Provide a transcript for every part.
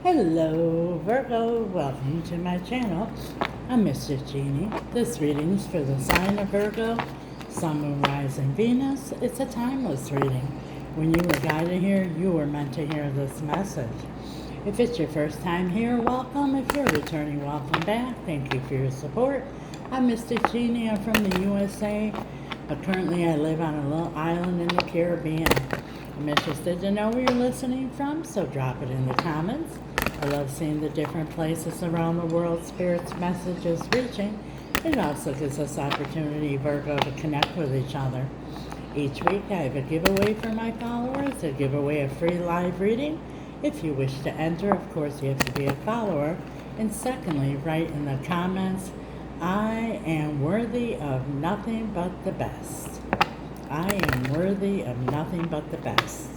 Hello, Virgo. Welcome to my channel. I'm Mr. Genie. This reading's for the sign of Virgo, Sun, Moon, Rising, Venus. It's a timeless reading. When you were guided here, you were meant to hear this message. If it's your first time here, welcome. If you're returning, welcome back. Thank you for your support. I'm Mr. Genie. I'm from the USA, but currently I live on a little island in the Caribbean. I'm interested to know where you're listening from, so drop it in the comments. I love seeing the different places around the world Spirit's message is reaching. It also gives us opportunity, Virgo, to connect with each other. Each week I have a giveaway for my followers, a giveaway of free live reading. If you wish to enter, of course you have to be a follower. And secondly, write in the comments, I am worthy of nothing but the best. I am worthy of nothing but the best.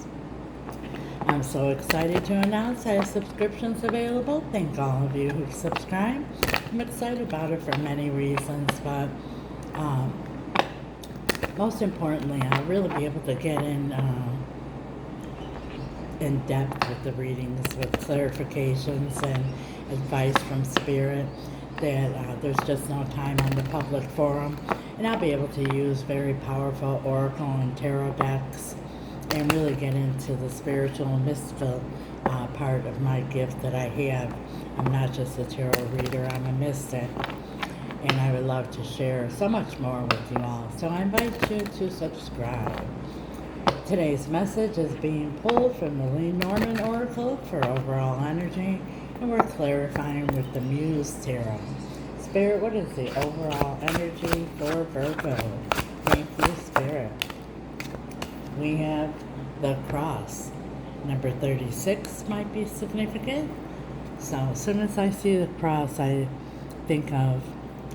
I'm so excited to announce I have subscriptions available. Thank all of you who subscribe. I'm excited about it for many reasons, but most importantly, I'll really be able to get in depth with the readings, with clarifications and advice from Spirit that there's just no time on the public forum. And I'll be able to use very powerful oracle and tarot decks and really get into the spiritual and mystical part of my gift that I have. I'm not just a tarot reader, I'm a mystic. And I would love to share so much more with you all. So I invite you to subscribe. Today's message is being pulled from the Lenormand Oracle for overall energy, and we're clarifying with the Muse Tarot. Spirit, what is the overall energy for Virgo? Thank you, Spirit. We have the cross. Number 36 might be significant. So as soon as I see the cross, I think of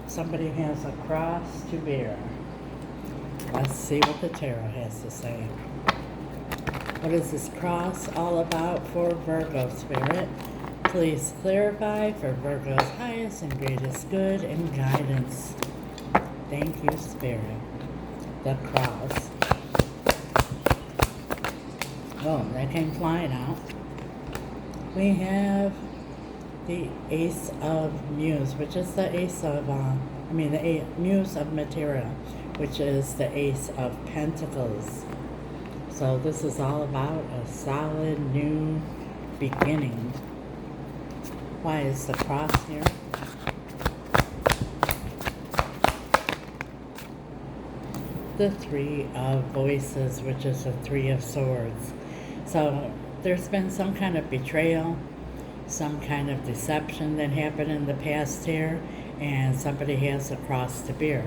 somebody has a cross to bear. Let's see what the tarot has to say. What is this cross all about for Virgo, Spirit? Please clarify for Virgo's highest and greatest good and guidance. Thank you, Spirit. The cross. Oh, that came flying out. We have the Ace of Muse, which is the Ace of, the Muse of Material, which is the Ace of Pentacles. So this is all about a solid new beginning. Why is the cross here? The Three of Voices, which is the Three of Swords. So there's been some kind of betrayal, some kind of deception that happened in the past here, and somebody has a cross to bear.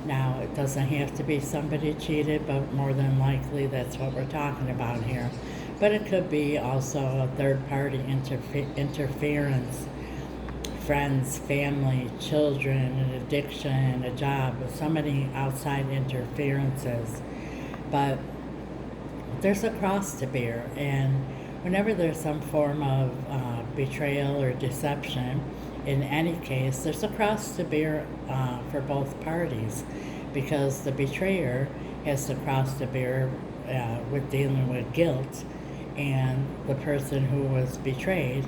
Now, it doesn't have to be somebody cheated, but more than likely that's what we're talking about here. But it could be also a third-party interference, friends, family, children, an addiction, a job, so many outside interferences. But there's a cross to bear, and whenever there's some form of betrayal or deception, in any case, there's a cross to bear for both parties, because the betrayer has the cross to bear with dealing with guilt, and the person who was betrayed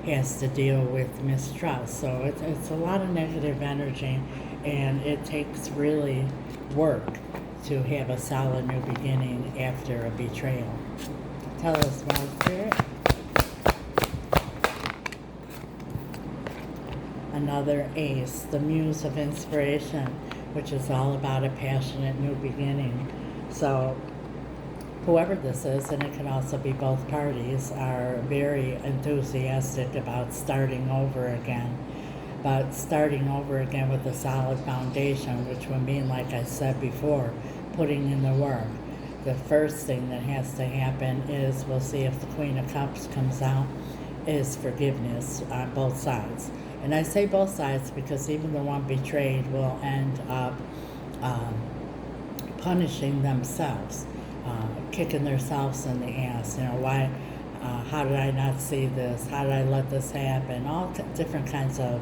has to deal with mistrust. So it's a lot of negative energy, and it takes really work to have a solid new beginning after a betrayal. Tell us more, Spirit. Another Ace, the Muse of Inspiration, which is all about a passionate new beginning. So whoever this is, and it can also be both parties, are very enthusiastic about starting over again. But starting over again with a solid foundation, which would mean, like I said before, putting in the work. The first thing that has to happen is, we'll see if the Queen of Cups comes out, is forgiveness on both sides. And I say both sides because even the one betrayed will end up punishing themselves, kicking themselves in the ass. Why? How did I not see this? How did I let this happen? All different kinds of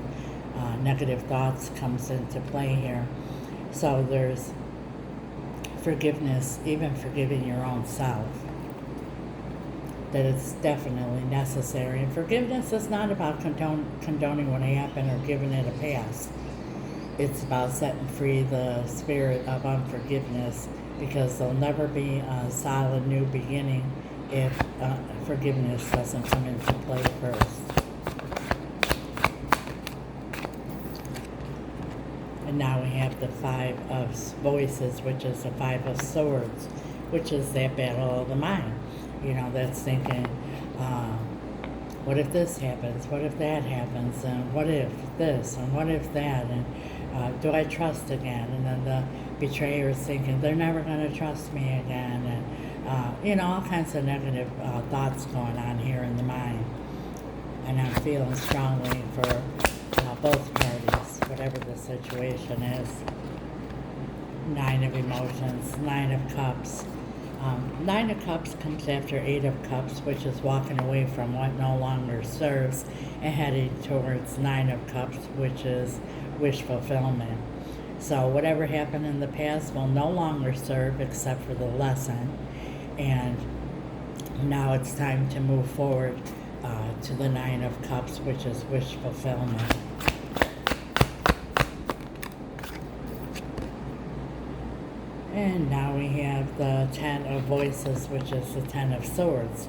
negative thoughts comes into play here. So there's forgiveness, even forgiving your own self. that it's definitely necessary. And forgiveness is not about condoning what happened or giving it a pass. It's about setting free the spirit of unforgiveness, because there'll never be a solid new beginning if forgiveness doesn't come into play first. And now we have the Five of Voices, which is the Five of Swords, which is that battle of the mind. That's thinking, what if this happens? What if that happens? And what if this? And what if that? And do I trust again? And then the betrayer is thinking, they're never going to trust me again. And, all kinds of negative thoughts going on here in the mind. And I'm feeling strongly for both parties, whatever the situation is. Nine of Emotions, Nine of Cups. Nine of Cups comes after Eight of Cups, which is walking away from what no longer serves and heading towards Nine of Cups, which is wish fulfillment. So whatever happened in the past will no longer serve except for the lesson. And now it's time to move forward to the Nine of Cups, which is wish fulfillment. And now we have the Ten of Voices, which is the Ten of Swords.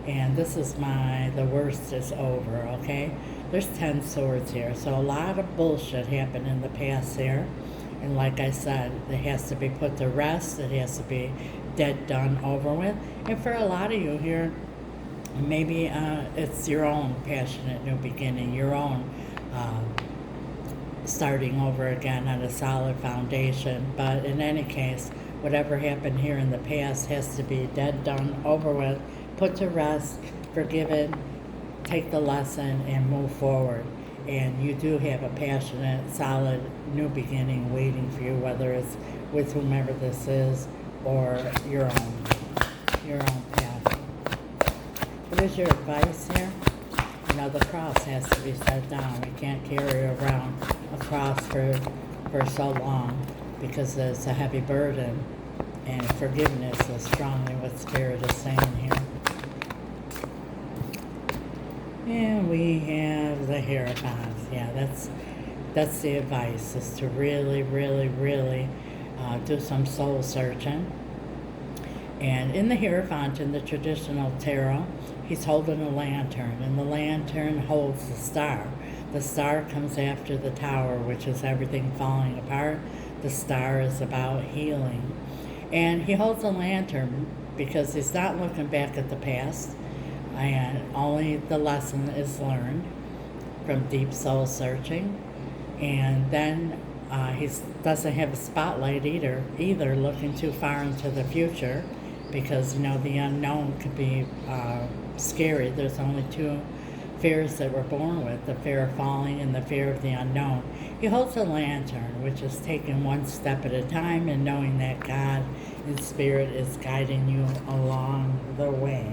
And this is the worst is over, okay? There's 10 swords here. So a lot of bullshit happened in the past here. And like I said, it has to be put to rest. It has to be dead, done, over with. And for a lot of you here, maybe it's your own passionate new beginning, your own starting over again on a solid foundation. But in any case, whatever happened here in the past has to be dead, done, over with, put to rest, forgiven, take the lesson, and move forward. And you do have a passionate, solid new beginning waiting for you, whether it's with whomever this is or your own path. What is your advice here? The cross has to be set down. We can't carry around a cross for so long because it's a heavy burden. And forgiveness is strongly what Spirit is saying here. And we have the Hierophant. Yeah, that's the advice, is to really, really, really do some soul searching. And in the Hierophant, in the traditional tarot, he's holding a lantern, and the lantern holds the star. The star comes after the tower, which is everything falling apart. The star is about healing. And he holds a lantern because he's not looking back at the past, and only the lesson is learned from deep soul searching. And then he doesn't have a spotlight either looking too far into the future, because the unknown could be scary. There's only two fears that we're born with, the fear of falling and the fear of the unknown. He holds a lantern, which is taking one step at a time and knowing that God and Spirit is guiding you along the way.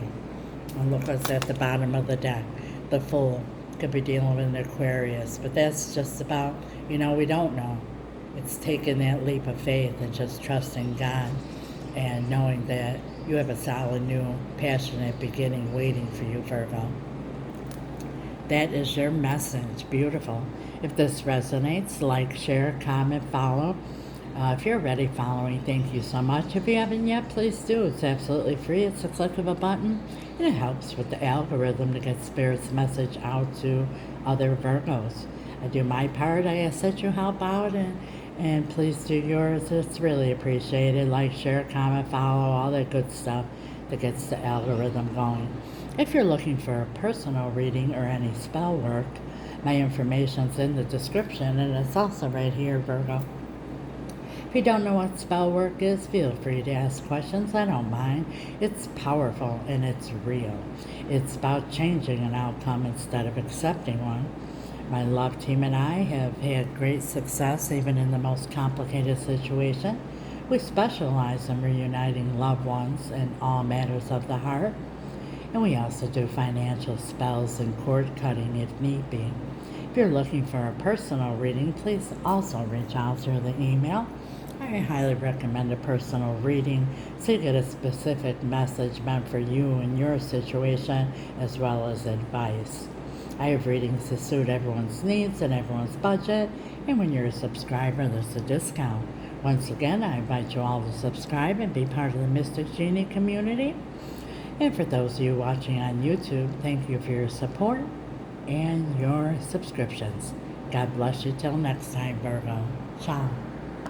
And look what's at the bottom of the deck. The Fool could be dealing with an Aquarius, but that's just about, we don't know. It's taking that leap of faith and just trusting God and knowing that you have a solid, new, passionate beginning waiting for you, Virgo. That is your message. Beautiful. If this resonates, like, share, comment, follow. If you're already following, thank you so much. If you haven't yet, please do. It's absolutely free. It's a click of a button, and it helps with the algorithm to get Spirit's message out to other Virgos. I do my part. I ask that you help out, and please do yours. It's really appreciated. Like, share, comment, follow, all that good stuff that gets the algorithm going. If you're looking for a personal reading or any spell work, my information's in the description, and it's also right here, Virgo. If you don't know what spell work is, feel free to ask questions. I don't mind. It's powerful and it's real. It's about changing an outcome instead of accepting one. My love team and I have had great success even in the most complicated situation. We specialize in reuniting loved ones in all matters of the heart. And we also do financial spells and cord cutting if need be. If you're looking for a personal reading, please also reach out through the email. I highly recommend a personal reading so you get a specific message meant for you and your situation, as well as advice. I have readings to suit everyone's needs and everyone's budget, and when you're a subscriber, there's a discount. Once again, I invite you all to subscribe and be part of the Mystic Genie community. And for those of you watching on YouTube, thank you for your support and your subscriptions. God bless you till next time, Virgo. Ciao.